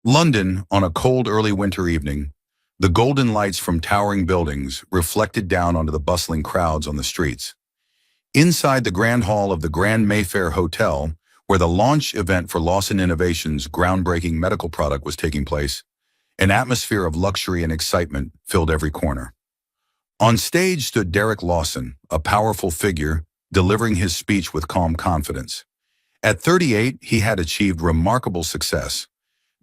London, on a cold early winter evening, the golden lights from towering buildings reflected down onto the bustling crowds on the streets. Inside the Grand Hall of the Grand Mayfair Hotel, where the launch event for Lawson Innovations' groundbreaking medical product was taking place, an atmosphere of luxury and excitement filled every corner. On stage stood Derek Lawson, a powerful figure, delivering his speech with calm confidence. At 38, he had achieved remarkable success,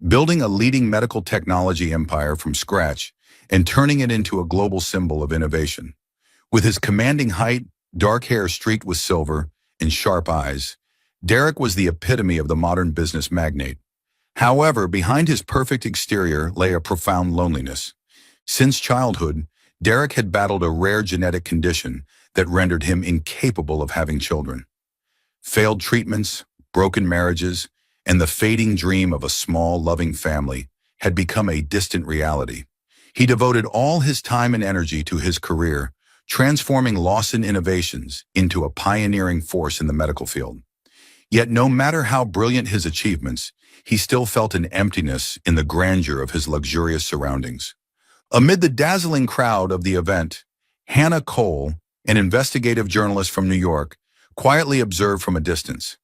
building a leading medical technology empire from scratch and turning it into a global symbol of innovation. With his commanding height, dark hair streaked with silver, and sharp eyes, Derek was the epitome of the modern business magnate. However, behind his perfect exterior lay a profound loneliness. Since childhood, Derek had battled a rare genetic condition that rendered him incapable of having children. Failed treatments, broken marriages, and the fading dream of a small, loving family had become a distant reality. He devoted all his time and energy to his career, transforming Lawson Innovations into a pioneering force in the medical field. Yet no matter how brilliant his achievements, he still felt an emptiness in the grandeur of his luxurious surroundings. Amid the dazzling crowd of the event, Hannah Cole, an investigative journalist from New York, quietly observed from a distance.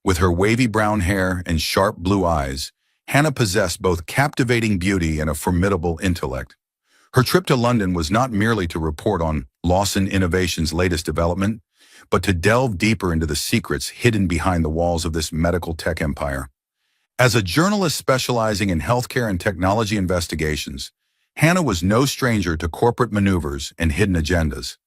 With her wavy brown hair and sharp blue eyes, Hannah possessed both captivating beauty and a formidable intellect. Her trip to London was not merely to report on Lawson Innovations' latest development, but to delve deeper into the secrets hidden behind the walls of this medical tech empire. As a journalist specializing in healthcare and technology investigations, Hannah was no stranger to corporate maneuvers and hidden agendas.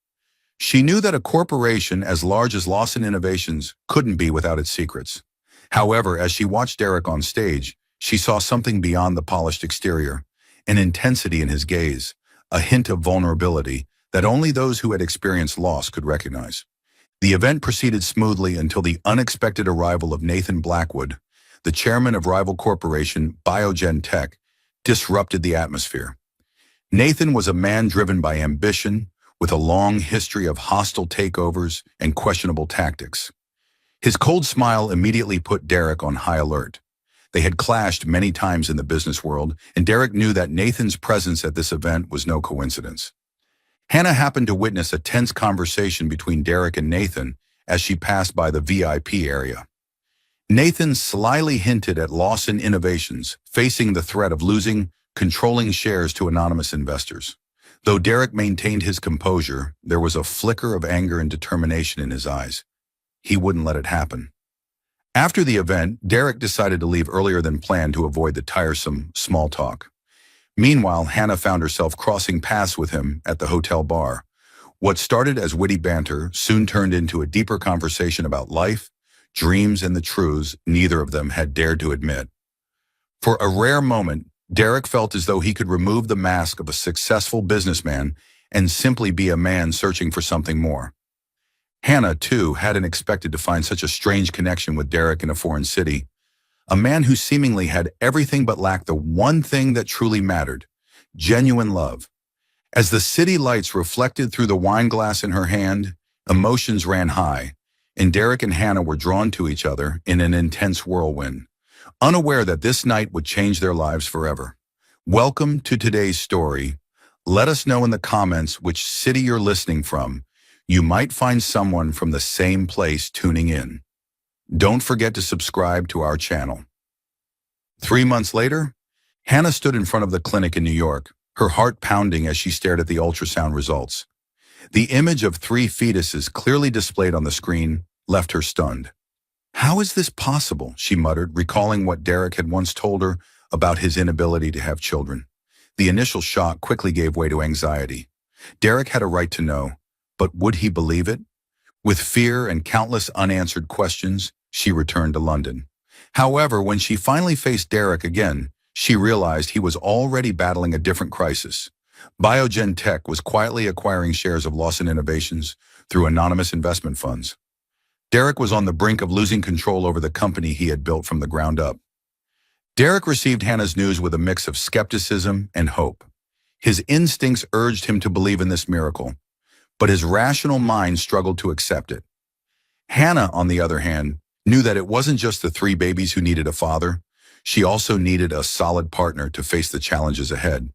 She knew that a corporation as large as Lawson Innovations couldn't be without its secrets. However, as she watched Derek on stage, she saw something beyond the polished exterior, an intensity in his gaze, a hint of vulnerability that only those who had experienced loss could recognize. The event proceeded smoothly until the unexpected arrival of Nathan Blackwood, the chairman of rival corporation Biogen Tech, disrupted the atmosphere. Nathan was a man driven by ambition, with a long history of hostile takeovers and questionable tactics. His cold smile immediately put Derek on high alert. They had clashed many times in the business world, and Derek knew that Nathan's presence at this event was no coincidence. Hannah happened to witness a tense conversation between Derek and Nathan as she passed by the VIP area. Nathan slyly hinted at Lawson Innovations, facing the threat of losing controlling shares to anonymous investors. Though Derek maintained his composure, there was a flicker of anger and determination in his eyes. He wouldn't let it happen. After the event, Derek decided to leave earlier than planned to avoid the tiresome small talk. Meanwhile, Hannah found herself crossing paths with him at the hotel bar. What started as witty banter soon turned into a deeper conversation about life, dreams, and the truths neither of them had dared to admit. For a rare moment, Derek felt as though he could remove the mask of a successful businessman and simply be a man searching for something more. Hannah, too, hadn't expected to find such a strange connection with Derek in a foreign city, a man who seemingly had everything but lacked the one thing that truly mattered: genuine love. As the city lights reflected through the wine glass in her hand, emotions ran high, and Derek and Hannah were drawn to each other in an intense whirlwind, unaware that this night would change their lives forever. Welcome to today's story. Let us know in the comments which city you're listening from. You might find someone from the same place tuning in. Don't forget to subscribe to our channel. 3 months later, Hannah stood in front of the clinic in New York, her heart pounding as she stared at the ultrasound results. The image of 3 fetuses clearly displayed on the screen left her stunned. "How is this possible?" she muttered, recalling what Derek had once told her about his inability to have children. The initial shock quickly gave way to anxiety. Derek had a right to know, but would he believe it? With fear and countless unanswered questions, she returned to London. However, when she finally faced Derek again, she realized he was already battling a different crisis. Biogen Tech was quietly acquiring shares of Lawson Innovations through anonymous investment funds. Derek was on the brink of losing control over the company he had built from the ground up. Derek received Hannah's news with a mix of skepticism and hope. His instincts urged him to believe in this miracle, but his rational mind struggled to accept it. Hannah, on the other hand, knew that it wasn't just the 3 babies who needed a father. She also needed a solid partner to face the challenges ahead.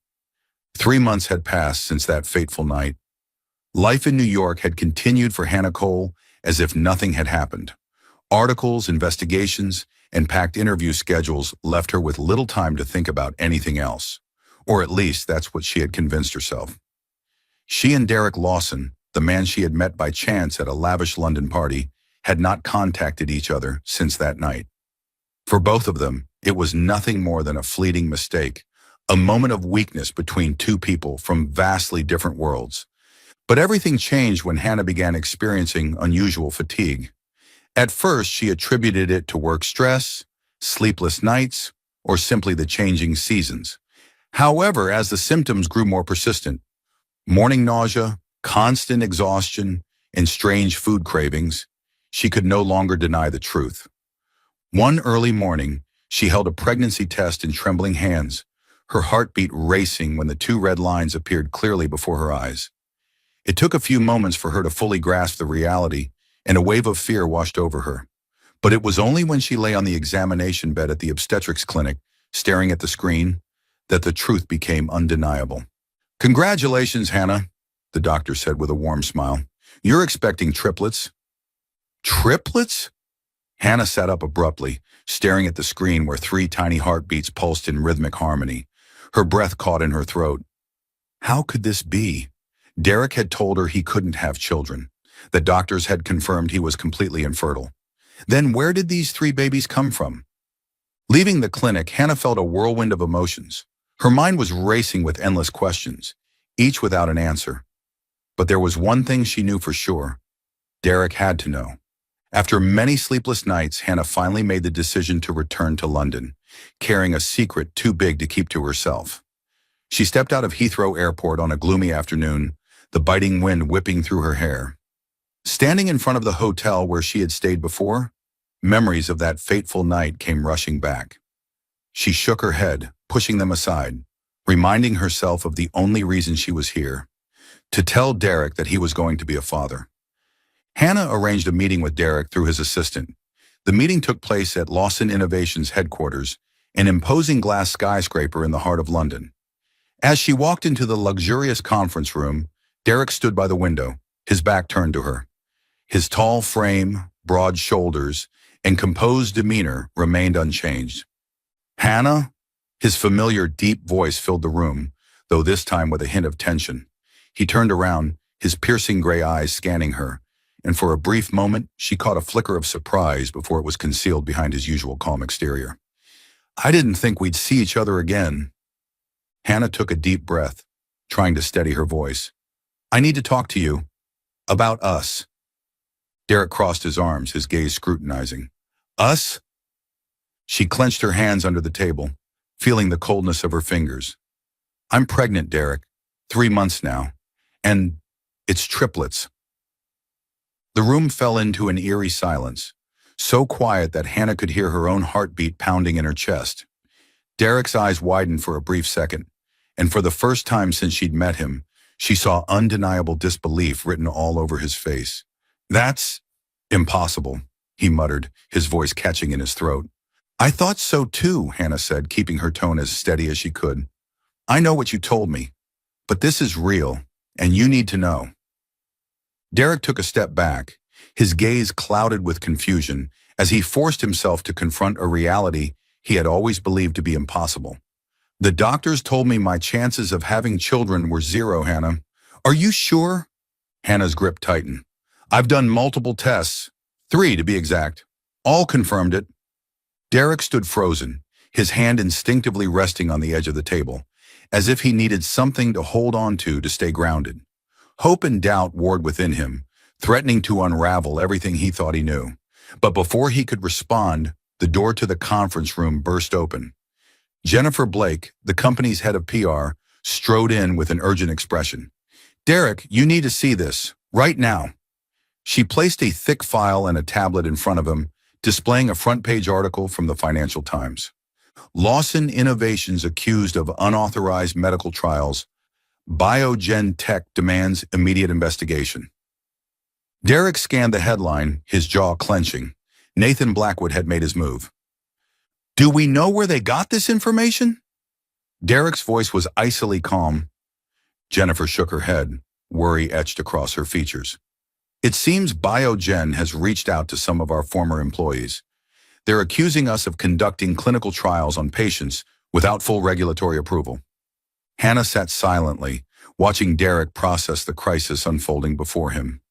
3 months had passed since that fateful night. Life in New York had continued for Hannah Cole as if nothing had happened. Articles, investigations, and packed interview schedules left her with little time to think about anything else. Or at least that's what she had convinced herself. She and Derek Lawson, the man she had met by chance at a lavish London party, had not contacted each other since that night. For both of them, it was nothing more than a fleeting mistake, a moment of weakness between two people from vastly different worlds. But everything changed when Hannah began experiencing unusual fatigue. At first, she attributed it to work stress, sleepless nights, or simply the changing seasons. However, as the symptoms grew more persistent, morning nausea, constant exhaustion, and strange food cravings, she could no longer deny the truth. One early morning, she held a pregnancy test in trembling hands, her heartbeat racing when the two red lines appeared clearly before her eyes. It took a few moments for her to fully grasp the reality, and a wave of fear washed over her. But it was only when she lay on the examination bed at the obstetrics clinic, staring at the screen, that the truth became undeniable. "Congratulations, Hannah," the doctor said with a warm smile. "You're expecting triplets." "Triplets?" Hannah sat up abruptly, staring at the screen where 3 tiny heartbeats pulsed in rhythmic harmony. Her breath caught in her throat. How could this be? Derek had told her he couldn't have children. The doctors had confirmed he was completely infertile. Then where did these 3 babies come from? Leaving the clinic, Hannah felt a whirlwind of emotions. Her mind was racing with endless questions, each without an answer. But there was one thing she knew for sure. Derek had to know. After many sleepless nights, Hannah finally made the decision to return to London, carrying a secret too big to keep to herself. She stepped out of Heathrow Airport on a gloomy afternoon, the biting wind whipping through her hair. Standing in front of the hotel where she had stayed before, memories of that fateful night came rushing back. She shook her head, pushing them aside, reminding herself of the only reason she was here, to tell Derek that he was going to be a father. Hannah arranged a meeting with Derek through his assistant. The meeting took place at Lawson Innovations headquarters, an imposing glass skyscraper in the heart of London. As she walked into the luxurious conference room, Derek stood by the window, his back turned to her. His tall frame, broad shoulders, and composed demeanor remained unchanged. "Hannah?" His familiar, deep voice filled the room, though this time with a hint of tension. He turned around, his piercing gray eyes scanning her, and for a brief moment, she caught a flicker of surprise before it was concealed behind his usual calm exterior. "I didn't think we'd see each other again." Hannah took a deep breath, trying to steady her voice. "I need to talk to you. About us." Derek crossed his arms, his gaze scrutinizing. "Us?" She clenched her hands under the table, feeling the coldness of her fingers. "I'm pregnant, Derek. 3 months now. And it's triplets." The room fell into an eerie silence, so quiet that Hannah could hear her own heartbeat pounding in her chest. Derek's eyes widened for a brief second, and for the first time since she'd met him, she saw undeniable disbelief written all over his face. "That's impossible," he muttered, his voice catching in his throat. "I thought so too," Hannah said, keeping her tone as steady as she could. "I know what you told me, but this is real, and you need to know." Derek took a step back, his gaze clouded with confusion as he forced himself to confront a reality he had always believed to be impossible. "The doctors told me my chances of having children were 0, Hannah." "Are you sure?" Hannah's grip tightened. "I've done multiple tests, 3 to be exact. All confirmed it." Derek stood frozen, his hand instinctively resting on the edge of the table, as if he needed something to hold on to stay grounded. Hope and doubt warred within him, threatening to unravel everything he thought he knew. But before he could respond, the door to the conference room burst open. Jennifer Blake, the company's head of PR, strode in with an urgent expression. "Derek, you need to see this, right now." She placed a thick file and a tablet in front of him, displaying a front-page article from the Financial Times. "Lawson Innovations accused of unauthorized medical trials. Biogen Tech demands immediate investigation." Derek scanned the headline, his jaw clenching. Nathan Blackwood had made his move. Do we know where they got this information? Derek's voice was icily calm. Jennifer shook her head, worry etched across her features. It seems Biogen has reached out to some of our former employees. They're accusing us of conducting clinical trials on patients without full regulatory approval. Hannah sat silently, watching Derek process the crisis unfolding before him.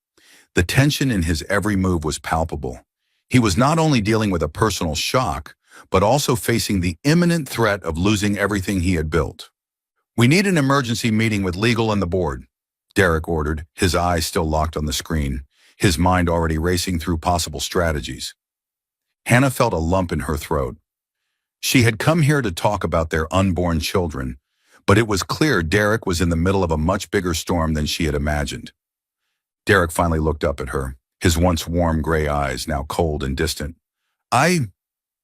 The tension in his every move was palpable. He was not only dealing with a personal shock, but also facing the imminent threat of losing everything he had built. "We need an emergency meeting with legal and the board," Derek ordered, his eyes still locked on the screen, his mind already racing through possible strategies. Hannah felt a lump in her throat. She had come here to talk about their unborn children, but it was clear Derek was in the middle of a much bigger storm than she had imagined. Derek finally looked up at her, his once warm gray eyes now cold and distant.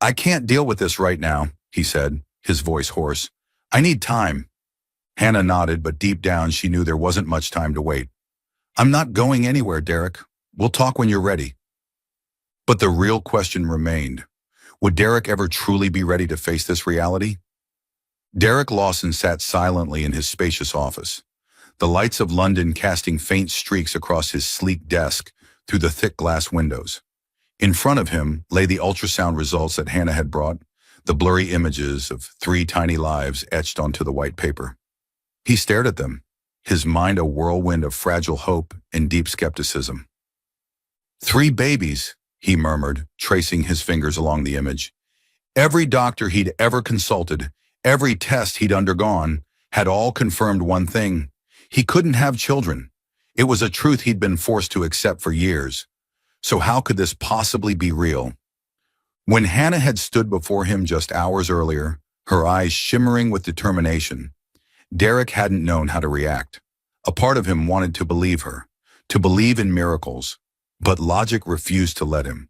I can't deal with this right now," he said, his voice hoarse. "I need time." Hannah nodded, but deep down she knew there wasn't much time to wait. "I'm not going anywhere, Derek. We'll talk when you're ready." But the real question remained. Would Derek ever truly be ready to face this reality? Derek Lawson sat silently in his spacious office, the lights of London casting faint streaks across his sleek desk through the thick glass windows. In front of him lay the ultrasound results that Hannah had brought, the blurry images of 3 tiny lives etched onto the white paper. He stared at them, his mind a whirlwind of fragile hope and deep skepticism. 3 babies, he murmured, tracing his fingers along the image. Every doctor he'd ever consulted, every test he'd undergone, had all confirmed one thing. He couldn't have children. It was a truth he'd been forced to accept for years. So how could this possibly be real? When Hannah had stood before him just hours earlier, her eyes shimmering with determination, Derek hadn't known how to react. A part of him wanted to believe her, to believe in miracles, but logic refused to let him.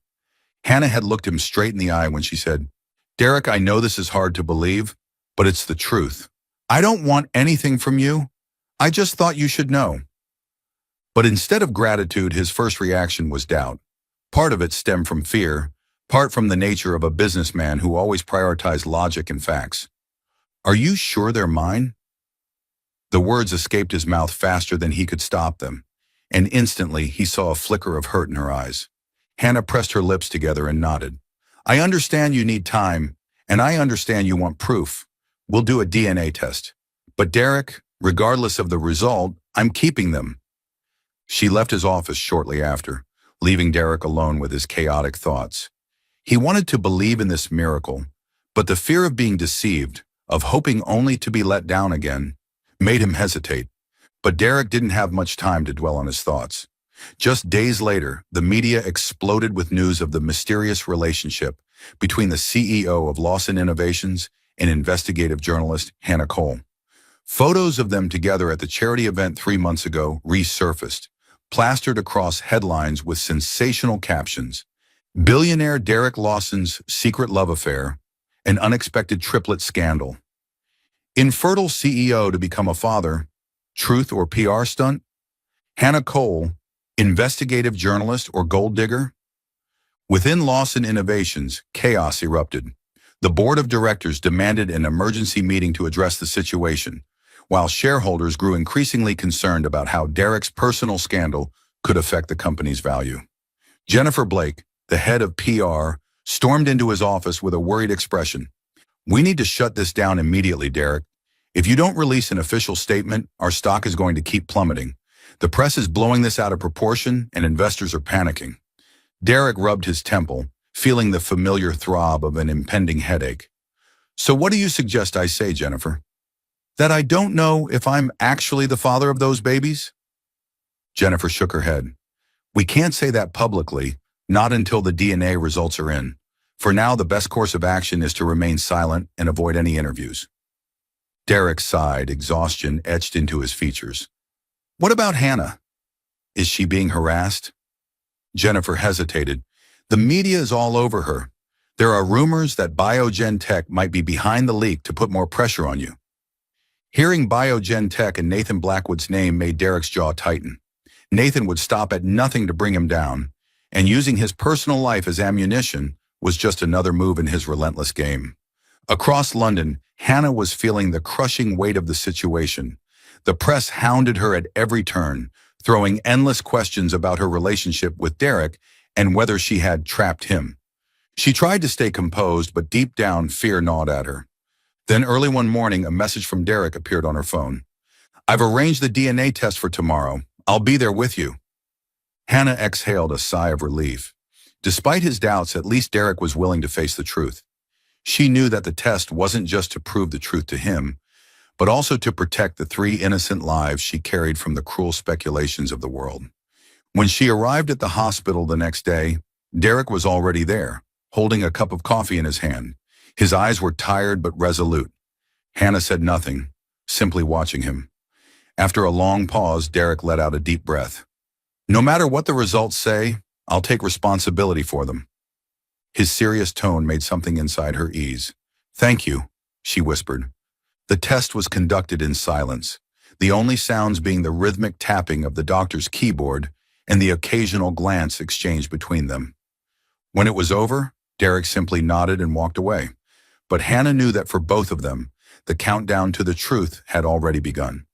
Hannah had looked him straight in the eye when she said, "Derek, I know this is hard to believe, but it's the truth. I don't want anything from you. I just thought you should know." But instead of gratitude, his first reaction was doubt. Part of it stemmed from fear, part from the nature of a businessman who always prioritized logic and facts. "Are you sure they're mine?" The words escaped his mouth faster than he could stop them, and instantly he saw a flicker of hurt in her eyes. Hannah pressed her lips together and nodded. "I understand you need time, and I understand you want proof. We'll do a DNA test. But Derek, regardless of the result, I'm keeping them." She left his office shortly after, leaving Derek alone with his chaotic thoughts. He wanted to believe in this miracle, but the fear of being deceived, of hoping only to be let down again, made him hesitate. But Derek didn't have much time to dwell on his thoughts. Just days later, the media exploded with news of the mysterious relationship between the CEO of Lawson Innovations and investigative journalist Hannah Cole. Photos of them together at the charity event 3 months ago resurfaced, plastered across headlines with sensational captions. "Billionaire Derek Lawson's secret love affair, an unexpected triplet scandal. Infertile CEO to become a father, truth or PR stunt? Hannah Cole, investigative journalist or gold digger?" Within Lawson Innovations, chaos erupted. The board of directors demanded an emergency meeting to address the situation, while shareholders grew increasingly concerned about how Derek's personal scandal could affect the company's value. Jennifer Blake, the head of PR, stormed into his office with a worried expression. "We need to shut this down immediately, Derek. If you don't release an official statement, our stock is going to keep plummeting. The press is blowing this out of proportion and investors are panicking." Derek rubbed his temple, feeling the familiar throb of an impending headache. "So what do you suggest I say, Jennifer? That I don't know if I'm actually the father of those babies?" Jennifer shook her head. "We can't say that publicly, not until the DNA results are in. For now, the best course of action is to remain silent and avoid any interviews." Derek sighed, exhaustion etched into his features. "What about Hannah? Is she being harassed?" Jennifer hesitated. "The media is all over her. There are rumors that Biogen Tech might be behind the leak to put more pressure on you." Hearing Biogen Tech and Nathan Blackwood's name made Derek's jaw tighten. Nathan would stop at nothing to bring him down, and using his personal life as ammunition was just another move in his relentless game. Across London, Hannah was feeling the crushing weight of the situation. The press hounded her at every turn, throwing endless questions about her relationship with Derek and whether she had trapped him. She tried to stay composed, but deep down, fear gnawed at her. Then early one morning, a message from Derek appeared on her phone. "I've arranged the DNA test for tomorrow. I'll be there with you." Hannah exhaled a sigh of relief. Despite his doubts, at least Derek was willing to face the truth. She knew that the test wasn't just to prove the truth to him, but also to protect the 3 innocent lives she carried from the cruel speculations of the world. When she arrived at the hospital the next day, Derek was already there, holding a cup of coffee in his hand. His eyes were tired but resolute. Hannah said nothing, simply watching him. After a long pause, Derek let out a deep breath. "No matter what the results say, I'll take responsibility for them." His serious tone made something inside her ease. "Thank you," she whispered. The test was conducted in silence, the only sounds being the rhythmic tapping of the doctor's keyboard and the occasional glance exchanged between them. When it was over, Derek simply nodded and walked away. But Hannah knew that for both of them, the countdown to the truth had already begun.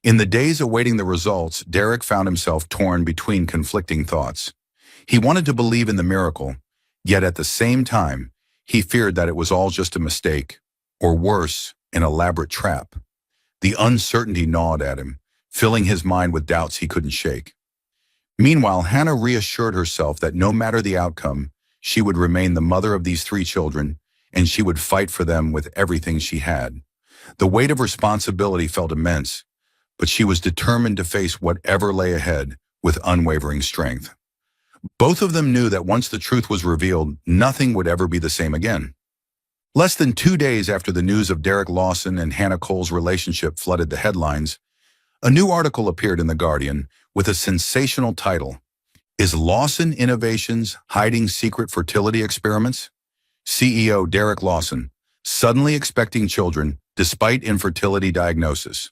In the days awaiting the results, Derek found himself torn between conflicting thoughts. He wanted to believe in the miracle, yet at the same time, he feared that it was all just a mistake, or worse, an elaborate trap. The uncertainty gnawed at him, filling his mind with doubts he couldn't shake. Meanwhile, Hannah reassured herself that no matter the outcome, she would remain the mother of these 3 children, and she would fight for them with everything she had. The weight of responsibility felt immense, but she was determined to face whatever lay ahead with unwavering strength. Both of them knew that once the truth was revealed, nothing would ever be the same again. Less than 2 days after the news of Derek Lawson and Hannah Cole's relationship flooded the headlines, a new article appeared in The Guardian with a sensational title: "Is Lawson Innovations Hiding Secret Fertility Experiments? CEO Derek Lawson, Suddenly Expecting Children Despite Infertility Diagnosis."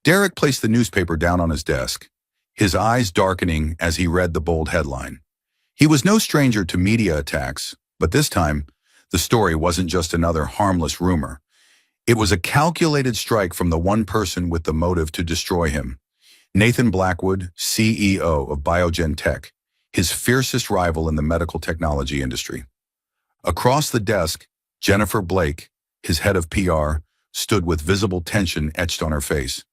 Derek placed the newspaper down on his desk, his eyes darkening as he read the bold headline. He was no stranger to media attacks, but this time, the story wasn't just another harmless rumor. It was a calculated strike from the one person with the motive to destroy him: Nathan Blackwood, CEO of Biogen Tech, his fiercest rival in the medical technology industry. Across the desk, Jennifer Blake, his head of PR, stood with visible tension etched on her face.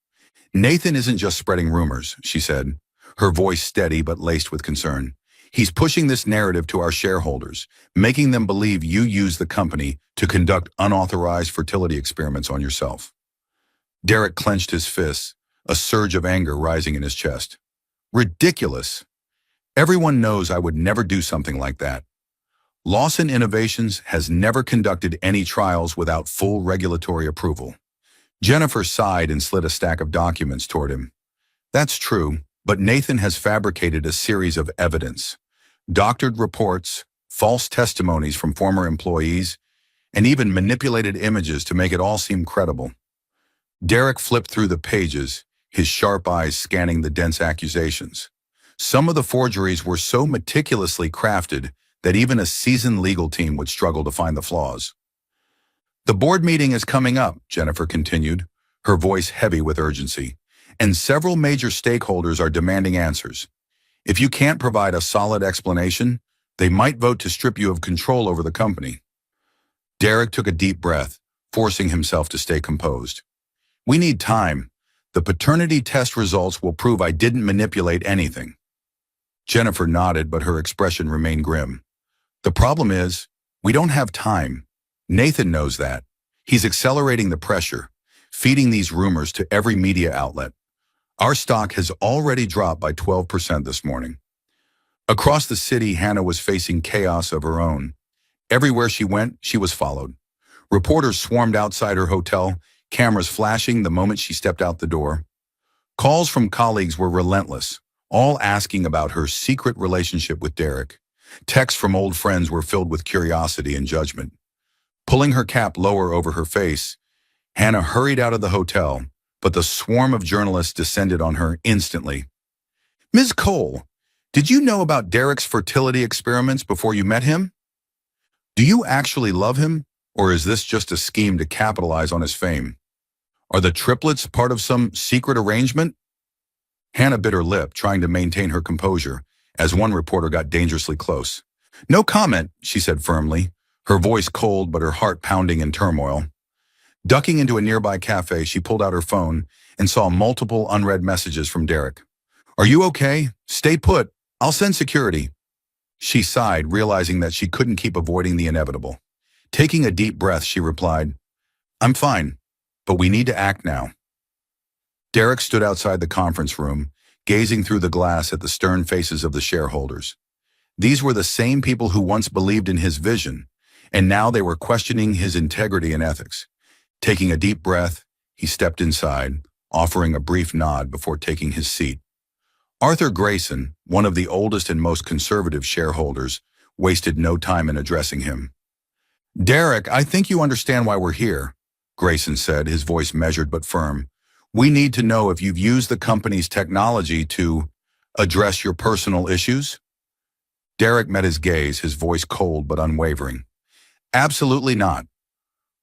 "Nathan isn't just spreading rumors," she said, her voice steady but laced with concern. "He's pushing this narrative to our shareholders, making them believe you used the company to conduct unauthorized fertility experiments on yourself." Derek clenched his fists, a surge of anger rising in his chest. "Ridiculous! Everyone knows I would never do something like that. Lawson Innovations has never conducted any trials without full regulatory approval." Jennifer sighed and slid a stack of documents toward him. "That's true, but Nathan has fabricated a series of evidence. Doctored reports, false testimonies from former employees, and even manipulated images to make it all seem credible." Derek flipped through the pages, his sharp eyes scanning the dense accusations. Some of the forgeries were so meticulously crafted that even a seasoned legal team would struggle to find the flaws. "The board meeting is coming up," Jennifer continued, her voice heavy with urgency, "and several major stakeholders are demanding answers. If you can't provide a solid explanation, they might vote to strip you of control over the company." Derek took a deep breath, forcing himself to stay composed. "We need time. The paternity test results will prove I didn't manipulate anything." Jennifer nodded, but her expression remained grim. "The problem is, we don't have time. Nathan knows that. He's accelerating the pressure, feeding these rumors to every media outlet. Our stock has already dropped by 12% this morning." Across the city, Hannah was facing chaos of her own. Everywhere she went, she was followed. Reporters swarmed outside her hotel, cameras flashing the moment she stepped out the door. Calls from colleagues were relentless, all asking about her secret relationship with Derek. Texts from old friends were filled with curiosity and judgment. Pulling her cap lower over her face, Hannah hurried out of the hotel, but the swarm of journalists descended on her instantly. "Ms. Cole, did you know about Derek's fertility experiments before you met him? Do you actually love him, Or is this just a scheme to capitalize on his fame? Are the triplets part of some secret arrangement? Hannah bit her lip, trying to maintain her composure, as one reporter got dangerously close. No comment, she said firmly, her voice cold but her heart pounding in turmoil. Ducking into a nearby cafe, she pulled out her phone and saw multiple unread messages from Derek. Are you okay? Stay put. I'll send security. She sighed, realizing that she couldn't keep avoiding the inevitable. Taking a deep breath, she replied, I'm fine, but we need to act now. Derek stood outside the conference room, gazing through the glass at the stern faces of the shareholders. These were the same people who once believed in his vision, and now they were questioning his integrity and ethics. Taking a deep breath, he stepped inside, offering a brief nod before taking his seat. Arthur Grayson, one of the oldest and most conservative shareholders, wasted no time in addressing him. Derek, I think you understand why we're here, Grayson said, his voice measured but firm. We need to know if you've used the company's technology to address your personal issues. Derek met his gaze, his voice cold but unwavering. Absolutely not.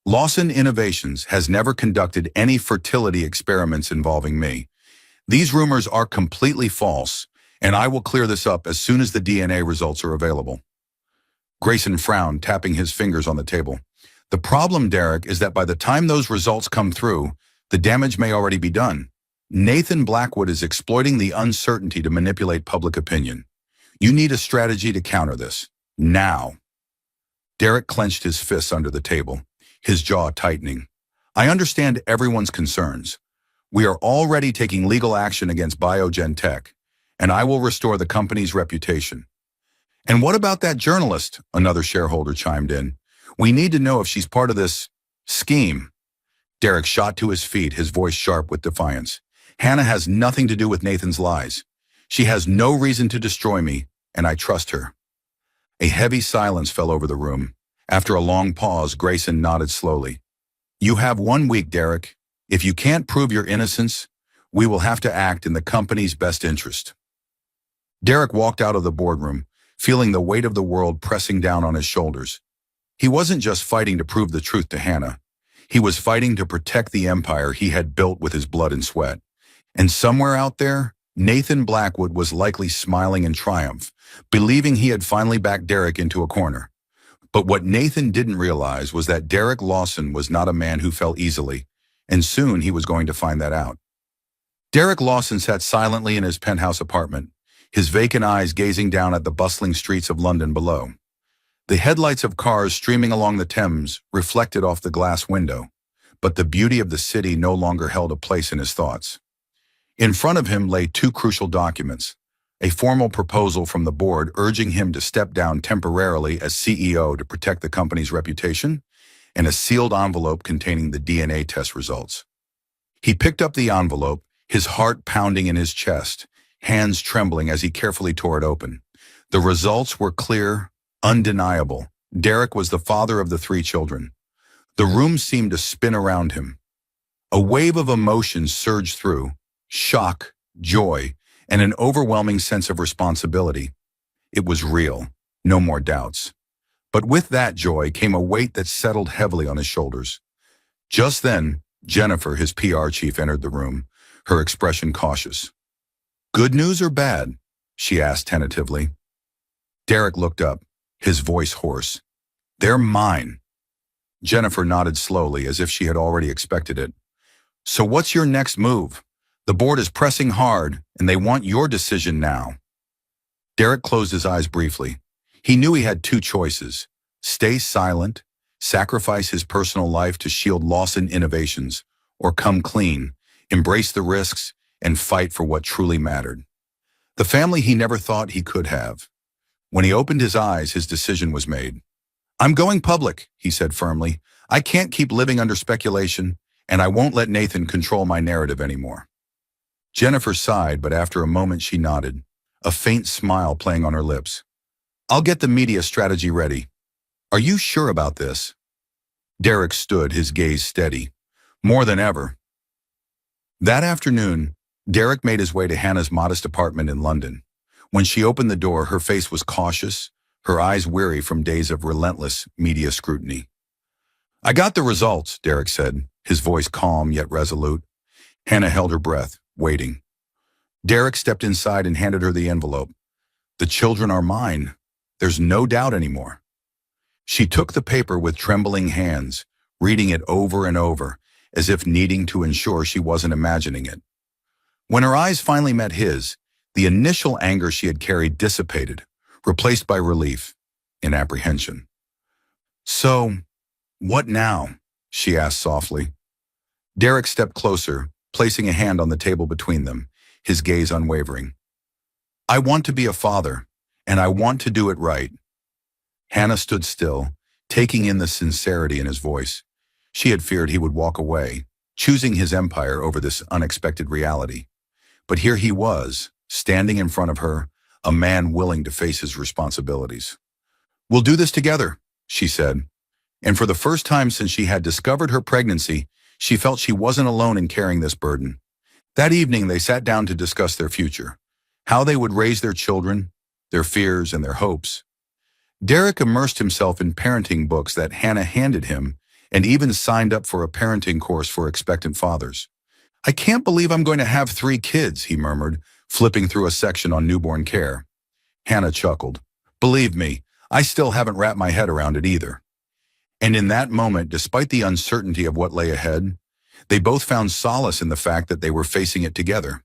Lawson Innovations has never conducted any fertility experiments involving me. These rumors are completely false, and I will clear this up as soon as the DNA results are available. Grayson frowned, tapping his fingers on the table. The problem, Derek, is that by the time those results come through, the damage may already be done. Nathan Blackwood is exploiting the uncertainty to manipulate public opinion. You need a strategy to counter this. Now. Derek clenched his fists under the table, his jaw tightening. I understand everyone's concerns. We are already taking legal action against Biogen Tech, and I will restore the company's reputation. And what about that journalist? Another shareholder chimed in. We need to know if she's part of this scheme. Derek shot to his feet, his voice sharp with defiance. Hannah has nothing to do with Nathan's lies. She has no reason to destroy me, and I trust her. A heavy silence fell over the room. After a long pause, Grayson nodded slowly. You have 1 week, Derek. If you can't prove your innocence, we will have to act in the company's best interest. Derek walked out of the boardroom, feeling the weight of the world pressing down on his shoulders. He wasn't just fighting to prove the truth to Hannah. He was fighting to protect the empire he had built with his blood and sweat. And somewhere out there, Nathan Blackwood was likely smiling in triumph, believing he had finally backed Derek into a corner. But what Nathan didn't realize was that Derek Lawson was not a man who fell easily, and soon he was going to find that out. Derek Lawson sat silently in his penthouse apartment, his vacant eyes gazing down at the bustling streets of London below. The headlights of cars streaming along the Thames reflected off the glass window, but the beauty of the city no longer held a place in his thoughts. In front of him lay 2 crucial documents, a formal proposal from the board urging him to step down temporarily as CEO to protect the company's reputation, and a sealed envelope containing the DNA test results. He picked up the envelope, his heart pounding in his chest, hands trembling as he carefully tore it open. The results were clear, undeniable. Derek was the father of the 3 children. The room seemed to spin around him. A wave of emotions surged through, shock, joy, and an overwhelming sense of responsibility. It was real, no more doubts. But with that joy came a weight that settled heavily on his shoulders. Just then, Jennifer, his PR chief, entered the room, her expression cautious. Good news or bad? She asked tentatively. Derek looked up, his voice hoarse. They're mine. Jennifer nodded slowly, as if she had already expected it. So what's your next move? The board is pressing hard, and they want your decision now. Derek closed his eyes briefly. He knew he had 2 choices: stay silent, sacrifice his personal life to shield Lawson Innovations, or come clean, embrace the risks, and fight for what truly mattered. The family he never thought he could have. When he opened his eyes, his decision was made. I'm going public, he said firmly. I can't keep living under speculation, and I won't let Nathan control my narrative anymore. Jennifer sighed, but after a moment she nodded, a faint smile playing on her lips. I'll get the media strategy ready. Are you sure about this? Derek stood, his gaze steady. More than ever. That afternoon, Derek made his way to Hannah's modest apartment in London. When she opened the door, her face was cautious, her eyes weary from days of relentless media scrutiny. I got the results, Derek said, his voice calm yet resolute. Hannah held her breath, waiting. Derek stepped inside and handed her the envelope. The children are mine. There's no doubt anymore. She took the paper with trembling hands, reading it over and over, as if needing to ensure she wasn't imagining it. When her eyes finally met his, the initial anger she had carried dissipated, replaced by relief and apprehension. So, what now? She asked softly. Derek stepped closer, placing a hand on the table between them, his gaze unwavering. I want to be a father, and I want to do it right. Hannah stood still, taking in the sincerity in his voice. She had feared he would walk away, choosing his empire over this unexpected reality. But here he was, standing in front of her, a man willing to face his responsibilities. We'll do this together, she said. And for the first time since she had discovered her pregnancy, she felt she wasn't alone in carrying this burden. That evening, they sat down to discuss their future, how they would raise their children, their fears and their hopes. Derek immersed himself in parenting books that Hannah handed him and even signed up for a parenting course for expectant fathers. I can't believe I'm going to have 3 kids, he murmured, flipping through a section on newborn care. Hannah chuckled. Believe me, I still haven't wrapped my head around it either. And in that moment, despite the uncertainty of what lay ahead, they both found solace in the fact that they were facing it together.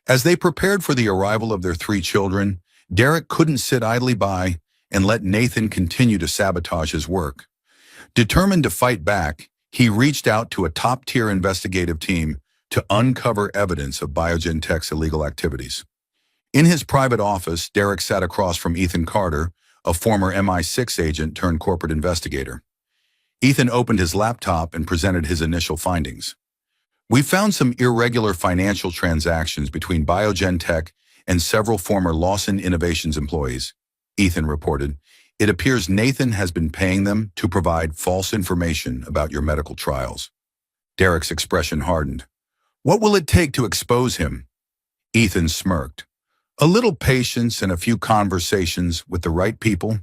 As they prepared for the arrival of their 3 children, Derek couldn't sit idly by and let Nathan continue to sabotage his work. Determined to fight back, he reached out to a top-tier investigative team to uncover evidence of Biogen Tech's illegal activities. In his private office, Derek sat across from Ethan Carter, a former MI6 agent turned corporate investigator. Ethan opened his laptop and presented his initial findings. We found some irregular financial transactions between Biogen Tech and several former Lawson Innovations employees, Ethan reported. It appears Nathan has been paying them to provide false information about your medical trials. Derek's expression hardened. What will it take to expose him? Ethan smirked. A little patience and a few conversations with the right people.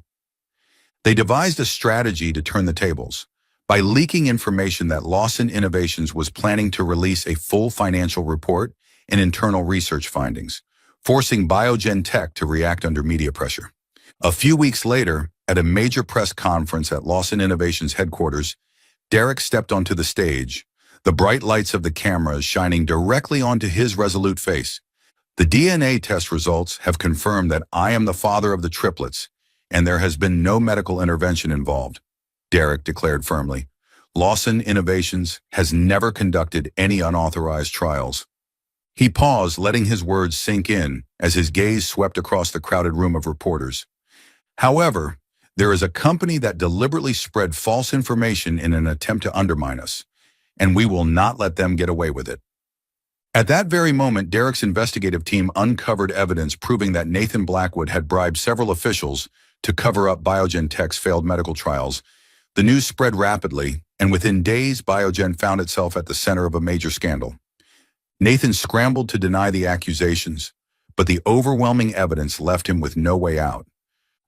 They devised a strategy to turn the tables by leaking information that Lawson Innovations was planning to release a full financial report and internal research findings, forcing Biogen Tech to react under media pressure. A few weeks later, at a major press conference at Lawson Innovations headquarters, Derek stepped onto the stage, the bright lights of the cameras shining directly onto his resolute face. The DNA test results have confirmed that I am the father of the triplets, and there has been no medical intervention involved, Derek declared firmly. Lawson Innovations has never conducted any unauthorized trials. He paused, letting his words sink in as his gaze swept across the crowded room of reporters. However, there is a company that deliberately spread false information in an attempt to undermine us, and we will not let them get away with it. At that very moment, Derek's investigative team uncovered evidence proving that Nathan Blackwood had bribed several officials to cover up Biogen Tech's failed medical trials. The news spread rapidly, and within days, Biogen found itself at the center of a major scandal. Nathan scrambled to deny the accusations, but the overwhelming evidence left him with no way out.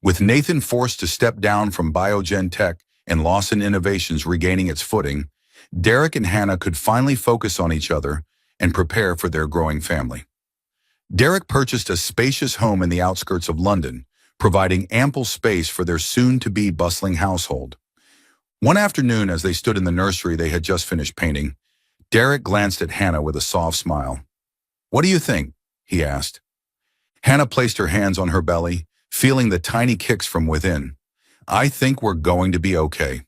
With Nathan forced to step down from Biogen Tech and Lawson Innovations regaining its footing, Derek and Hannah could finally focus on each other and prepare for their growing family. Derek purchased a spacious home in the outskirts of London, providing ample space for their soon-to-be bustling household. One afternoon, as they stood in the nursery they had just finished painting, Derek glanced at Hannah with a soft smile. "What do you think?" he asked. Hannah placed her hands on her belly, feeling the tiny kicks from within. "I think we're going to be okay."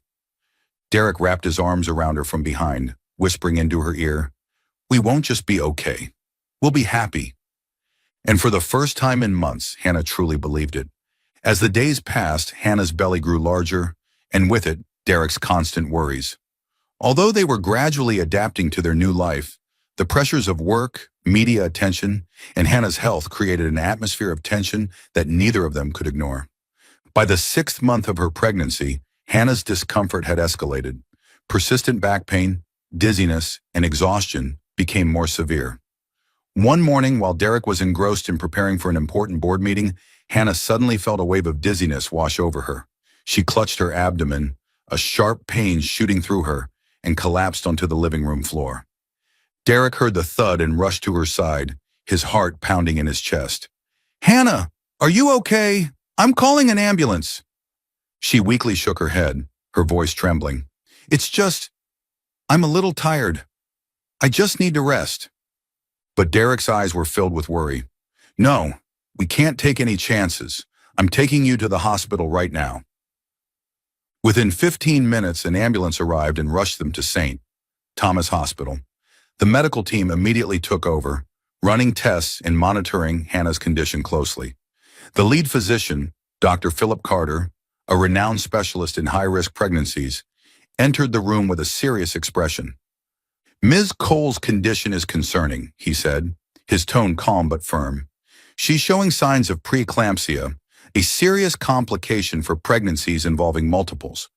Derek wrapped his arms around her from behind, whispering into her ear, "We won't just be okay. We'll be happy." And for the first time in months, Hannah truly believed it. As the days passed, Hannah's belly grew larger, and with it, Derek's constant worries. Although they were gradually adapting to their new life, the pressures of work, media attention, and Hannah's health created an atmosphere of tension that neither of them could ignore. By the 6th month of her pregnancy, Hannah's discomfort had escalated. Persistent back pain, dizziness, and exhaustion became more severe. One morning, while Derek was engrossed in preparing for an important board meeting, Hannah suddenly felt a wave of dizziness wash over her. She clutched her abdomen, a sharp pain shooting through her, and collapsed onto the living room floor. Derek heard the thud and rushed to her side, his heart pounding in his chest. "Hannah, are you okay? I'm calling an ambulance." She weakly shook her head, her voice trembling. "It's just, I'm a little tired. I just need to rest." But Derek's eyes were filled with worry. "No, we can't take any chances. I'm taking you to the hospital right now." Within 15 minutes, an ambulance arrived and rushed them to St. Thomas Hospital. The medical team immediately took over, running tests and monitoring Hannah's condition closely. The lead physician, Dr. Philip Carter, a renowned specialist in high-risk pregnancies, entered the room with a serious expression. "Ms. Cole's condition is concerning," he said, his tone calm but firm. "She's showing signs of preeclampsia, a serious complication for pregnancies involving multiples.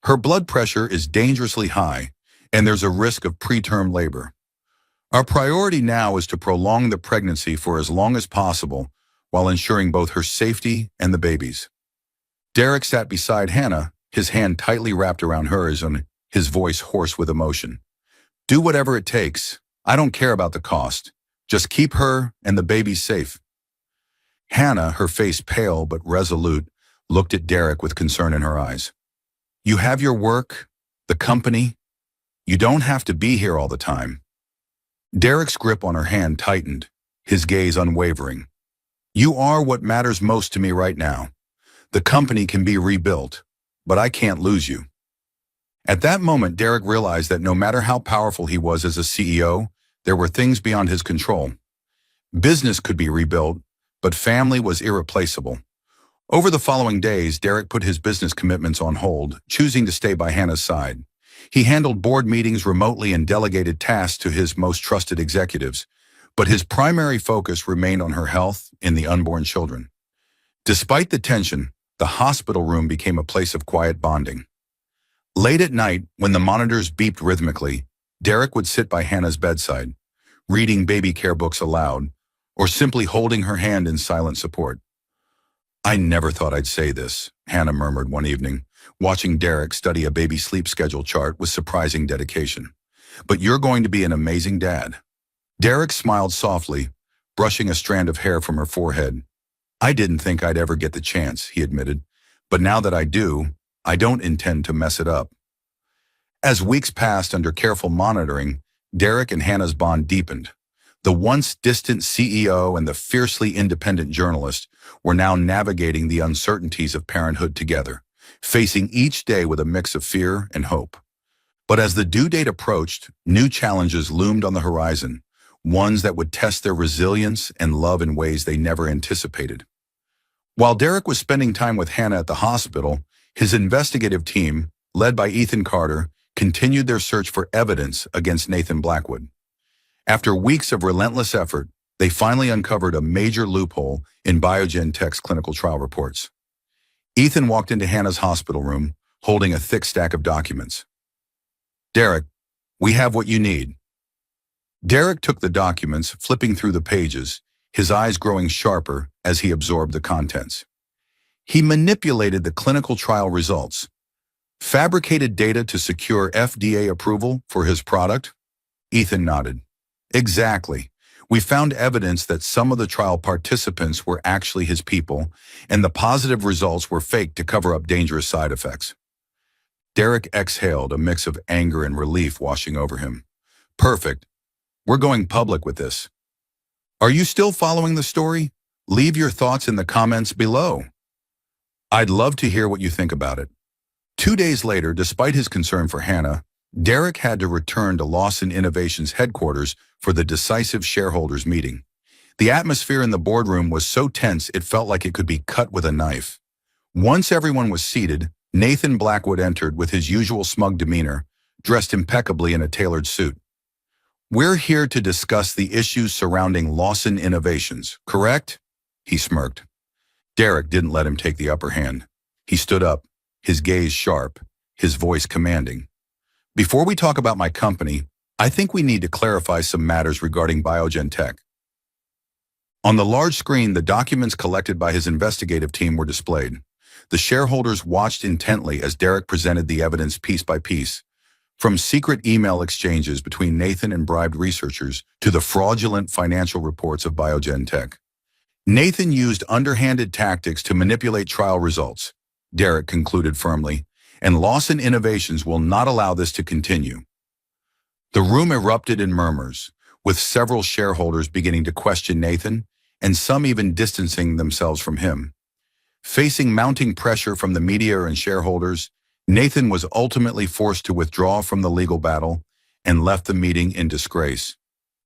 Her blood pressure is dangerously high, and there's a risk of preterm labor. Our priority now is to prolong the pregnancy for as long as possible while ensuring both her safety and the baby's." Derek sat beside Hannah, his hand tightly wrapped around hers and his voice hoarse with emotion. "Do whatever it takes. I don't care about the cost. Just keep her and the baby safe." Hannah, her face pale but resolute, looked at Derek with concern in her eyes. "You have your work, the company. You don't have to be here all the time." Derek's grip on her hand tightened, his gaze unwavering. "You are what matters most to me right now. The company can be rebuilt, but I can't lose you." At that moment, Derek realized that no matter how powerful he was as a CEO, there were things beyond his control. Business could be rebuilt, but family was irreplaceable. Over the following days, Derek put his business commitments on hold, choosing to stay by Hannah's side. He handled board meetings remotely and delegated tasks to his most trusted executives, but his primary focus remained on her health and the unborn children. Despite the tension, the hospital room became a place of quiet bonding. Late at night, when the monitors beeped rhythmically, Derek would sit by Hannah's bedside, reading baby care books aloud, or simply holding her hand in silent support. "I never thought I'd say this," Hannah murmured one evening, watching Derek study a baby sleep schedule chart with surprising dedication. "But you're going to be an amazing dad." Derek smiled softly, brushing a strand of hair from her forehead. "I didn't think I'd ever get the chance," he admitted, "but now that I do, I don't intend to mess it up." As weeks passed under careful monitoring, Derek and Hannah's bond deepened. The once distant CEO and the fiercely independent journalist were now navigating the uncertainties of parenthood together, facing each day with a mix of fear and hope. But as the due date approached, new challenges loomed on the horizon, ones that would test their resilience and love in ways they never anticipated. While Derek was spending time with Hannah at the hospital, his investigative team, led by Ethan Carter, continued their search for evidence against Nathan Blackwood. After weeks of relentless effort, they finally uncovered a major loophole in Biogen Tech's clinical trial reports. Ethan walked into Hannah's hospital room, holding a thick stack of documents. "Derek, we have what you need." Derek took the documents, flipping through the pages, his eyes growing sharper as he absorbed the contents. He manipulated the clinical trial results, fabricated data to secure FDA approval for his product. Ethan nodded. "Exactly. We found evidence that some of the trial participants were actually his people, and the positive results were faked to cover up dangerous side effects." Derek exhaled, a mix of anger and relief washing over him. "Perfect. We're going public with this. Are you still following the story? Leave your thoughts in the comments below. I'd love to hear what you think about it." 2 days later, despite his concern for Hannah, Derek had to return to Lawson Innovations headquarters for the decisive shareholders meeting. The atmosphere in the boardroom was so tense it felt like it could be cut with a knife. Once everyone was seated, Nathan Blackwood entered with his usual smug demeanor, dressed impeccably in a tailored suit. "We're here to discuss the issues surrounding Lawson Innovations, correct?" he smirked. Derek didn't let him take the upper hand. He stood up, his gaze sharp, his voice commanding. "Before we talk about my company, I think we need to clarify some matters regarding Biogen Tech." On the large screen, the documents collected by his investigative team were displayed. The shareholders watched intently as Derek presented the evidence piece by piece, from secret email exchanges between Nathan and bribed researchers to the fraudulent financial reports of Biogen Tech. Nathan used underhanded tactics to manipulate trial results, Derek concluded firmly, and Lawson Innovations will not allow this to continue. The room erupted in murmurs, with several shareholders beginning to question Nathan, and some even distancing themselves from him. Facing mounting pressure from the media and shareholders, Nathan was ultimately forced to withdraw from the legal battle and left the meeting in disgrace.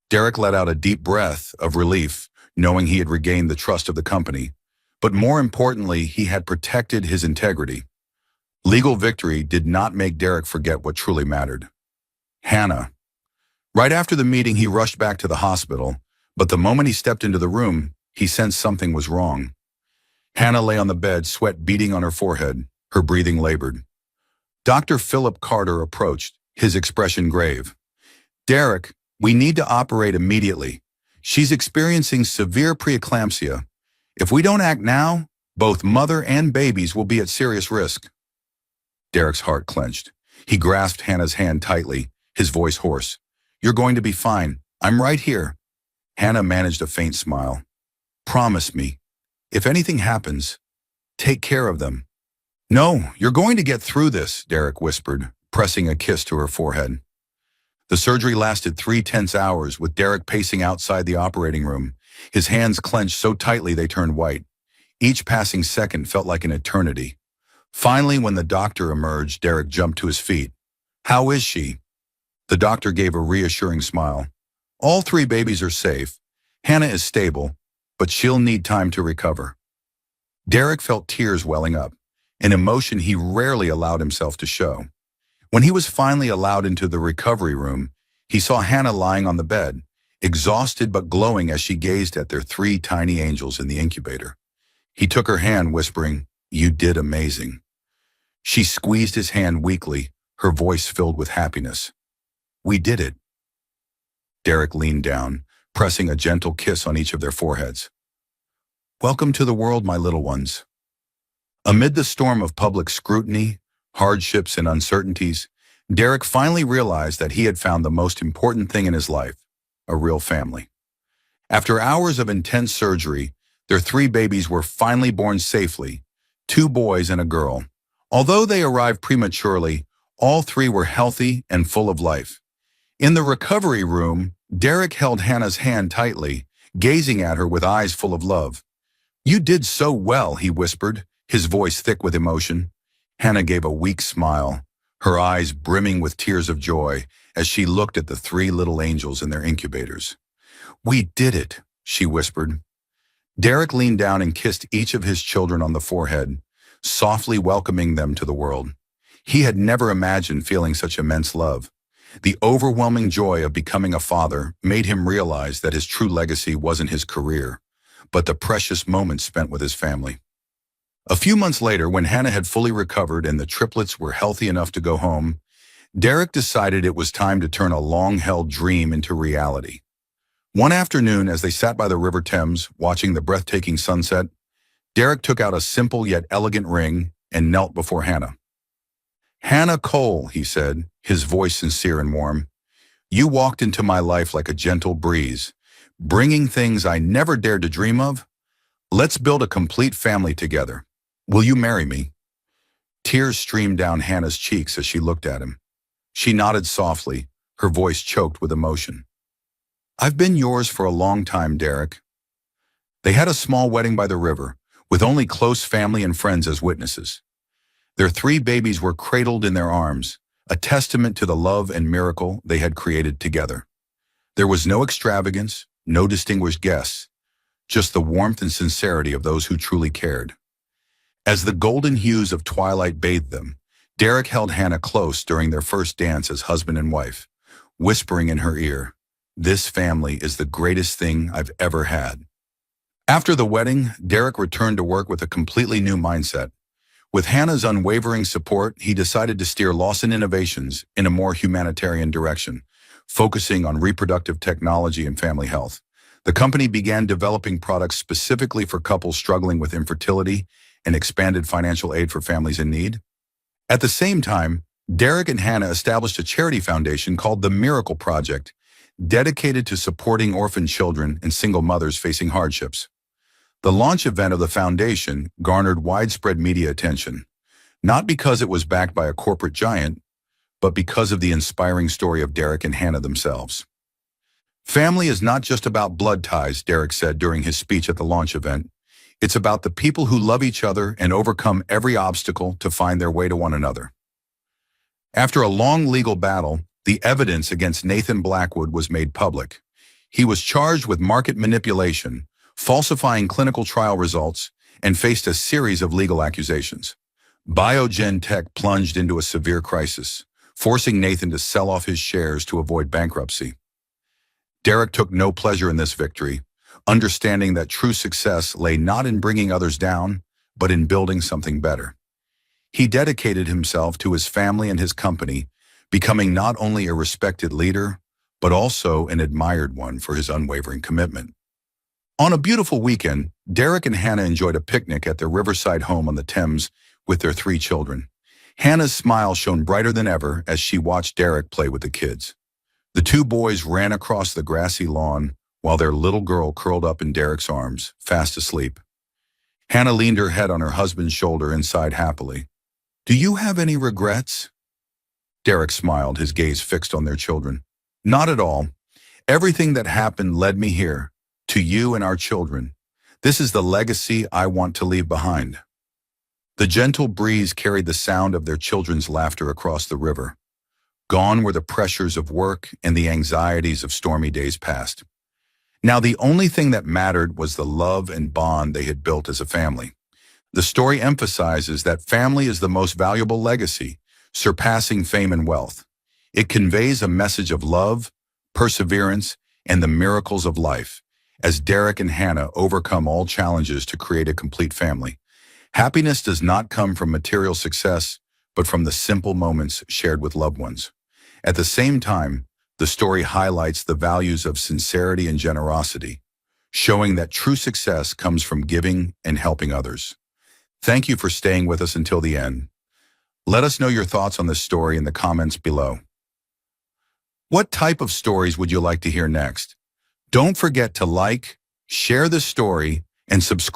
Derek let out a deep breath of relief, knowing he had regained the trust of the company. But more importantly, he had protected his integrity. Legal victory did not make Derek forget what truly mattered. Hannah. Right after the meeting, he rushed back to the hospital, but the moment he stepped into the room, he sensed something was wrong. Hannah lay on the bed, sweat beading on her forehead, her breathing labored. Dr. Philip Carter approached, his expression grave. "Derek, we need to operate immediately. She's experiencing severe preeclampsia. If we don't act now, both mother and babies will be at serious risk." Derek's heart clenched. He grasped Hannah's hand tightly, his voice hoarse. "You're going to be fine. I'm right here." Hannah managed a faint smile. "Promise me. If anything happens, take care of them." "No, you're going to get through this," Derek whispered, pressing a kiss to her forehead. The surgery lasted 3 tense hours, with Derek pacing outside the operating room, his hands clenched so tightly they turned white. Each passing second felt like an eternity. Finally, when the doctor emerged, Derek jumped to his feet. "How is she?" The doctor gave a reassuring smile. "All 3 babies are safe. Hannah is stable, but she'll need time to recover." Derek felt tears welling up, an emotion he rarely allowed himself to show. When he was finally allowed into the recovery room, he saw Hannah lying on the bed, exhausted but glowing as she gazed at their 3 tiny angels in the incubator. He took her hand, whispering, "You did amazing." She squeezed his hand weakly, her voice filled with happiness. "We did it." Derek leaned down, pressing a gentle kiss on each of their foreheads. "Welcome to the world, my little ones." Amid the storm of public scrutiny, hardships, and uncertainties, Derek finally realized that he had found the most important thing in his life, a real family. After hours of intense surgery, their 3 babies were finally born safely, 2 boys and a girl. Although they arrived prematurely, all 3 were healthy and full of life. In the recovery room, Derek held Hannah's hand tightly, gazing at her with eyes full of love. "You did so well," he whispered, his voice thick with emotion. Hannah gave a weak smile, her eyes brimming with tears of joy as she looked at the 3 little angels in their incubators. "We did it," she whispered. Derek leaned down and kissed each of his children on the forehead, softly welcoming them to the world. He had never imagined feeling such immense love. The overwhelming joy of becoming a father made him realize that his true legacy wasn't his career, but the precious moments spent with his family. A few months later, when Hannah had fully recovered and the triplets were healthy enough to go home, Derek decided it was time to turn a long-held dream into reality. One afternoon, as they sat by the River Thames, watching the breathtaking sunset, Derek took out a simple yet elegant ring and knelt before Hannah. "Hannah Cole," he said, his voice sincere and warm, "you walked into my life like a gentle breeze, bringing things I never dared to dream of. Let's build a complete family together. Will you marry me?" Tears streamed down Hannah's cheeks as she looked at him. She nodded softly, her voice choked with emotion. "I've been yours for a long time, Derek." They had a small wedding by the river, with only close family and friends as witnesses. Their 3 babies were cradled in their arms, a testament to the love and miracle they had created together. There was no extravagance, no distinguished guests, just the warmth and sincerity of those who truly cared. As the golden hues of twilight bathed them, Derek held Hannah close during their first dance as husband and wife, whispering in her ear, "This family is the greatest thing I've ever had." After the wedding, Derek returned to work with a completely new mindset. With Hannah's unwavering support, he decided to steer Lawson Innovations in a more humanitarian direction, focusing on reproductive technology and family health. The company began developing products specifically for couples struggling with infertility and expanded financial aid for families in need. At the same time, Derek and Hannah established a charity foundation called the Miracle Project, dedicated to supporting orphan children and single mothers facing hardships. The launch event of the foundation garnered widespread media attention, not because it was backed by a corporate giant, but because of the inspiring story of Derek and Hannah themselves. Family is not just about blood ties, Derek said during his speech at the launch event. It's about the people who love each other and overcome every obstacle to find their way to one another. After a long legal battle, the evidence against Nathan Blackwood was made public. He was charged with market manipulation, falsifying clinical trial results, and faced a series of legal accusations. Biogen Tech plunged into a severe crisis, forcing Nathan to sell off his shares to avoid bankruptcy. Derek took no pleasure in this victory, understanding that true success lay not in bringing others down, but in building something better. He dedicated himself to his family and his company, becoming not only a respected leader, but also an admired one for his unwavering commitment. On a beautiful weekend, Derek and Hannah enjoyed a picnic at their riverside home on the Thames with their 3 children. Hannah's smile shone brighter than ever as she watched Derek play with the kids. The 2 boys ran across the grassy lawn while their little girl curled up in Derek's arms, fast asleep. Hannah leaned her head on her husband's shoulder and sighed happily. "Do you have any regrets?" Derek smiled, his gaze fixed on their children. "Not at all. Everything that happened led me here, to you and our children. This is the legacy I want to leave behind." The gentle breeze carried the sound of their children's laughter across the river. Gone were the pressures of work and the anxieties of stormy days past. Now the only thing that mattered was the love and bond they had built as a family. The story emphasizes that family is the most valuable legacy, surpassing fame and wealth. It conveys a message of love, perseverance, and the miracles of life, as Derek and Hannah overcome all challenges to create a complete family. Happiness does not come from material success, but from the simple moments shared with loved ones. At the same time, the story highlights the values of sincerity and generosity, showing that true success comes from giving and helping others. Thank you for staying with us until the end. Let us know your thoughts on this story in the comments below. What type of stories would you like to hear next? Don't forget to like, share this story, and subscribe